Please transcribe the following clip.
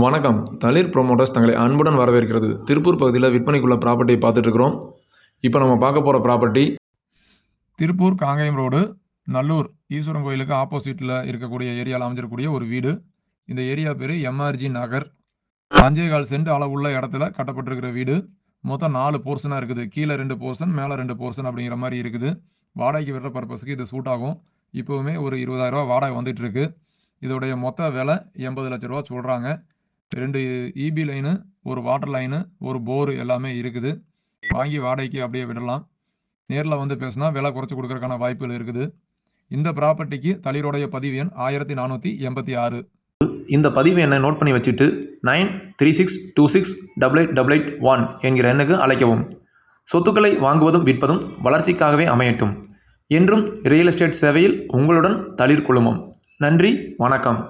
வணக்கம். தளிர் ப்ரொமோட்டர்ஸ் தங்களை அன்புடன் வரவேற்கிறது. திருப்பூர் பகுதியில் விற்பனைக்குள்ள ப்ராப்பர்ட்டியை பார்த்துட்டு இருக்கிறோம். இப்போ நம்ம பார்க்க போகிற ப்ராப்பர்ட்டி திருப்பூர் காங்கேயம் ரோடு நல்லூர் ஈஸ்வரன் கோயிலுக்கு ஆப்போசிட்டில் இருக்கக்கூடிய ஏரியாவில் அமைஞ்சிருக்கக்கூடிய ஒரு வீடு. இந்த ஏரியா பேர் எம்ஆர்ஜி நகர். 5.25 சென்ட் அளவுள்ள இடத்துல கட்டப்பட்டிருக்கிற வீடு. மொத்தம் 4 போர்ஷனாக இருக்குது. கீழே 2 போர்ஷன், மேலே 2 போர்ஷன் அப்படிங்கிற மாதிரி இருக்குது. வாடகைக்கு விடுற பர்பஸுக்கு இது சூட் ஆகும். இப்போவுமே ஒரு 20,000 ரூபா வாடகை வந்துட்டு இருக்கு. இதோடைய மொத்த விலை 80 லட்ச ரூபா சொல்கிறாங்க. 2 இபி லைனு, ஒரு வாட்டர் லைனு, ஒரு போர் எல்லாமே இருக்குது. வாங்கி வாடகைக்கு அப்படியே விடலாம். நேரில் வந்து பேசினா விலை குறைச்சி கொடுக்கறதுக்கான வாய்ப்புகள் இருக்குது. இந்த ப்ராப்பர்ட்டிக்கு தளிரோடைய பதிவு எண் 1486. இந்த பதிவு எண்ணை நோட் பண்ணி வச்சுட்டு 9362688881 என்கிற எண்ணுக்கு அழைக்கவும். சொத்துக்களை வாங்குவதும் விற்பதும் வளர்ச்சிக்காகவே அமையட்டும். என்றும் ரியல் எஸ்டேட் சேவையில் உங்களுடன் தளிர் குழுமம். நன்றி, வணக்கம்.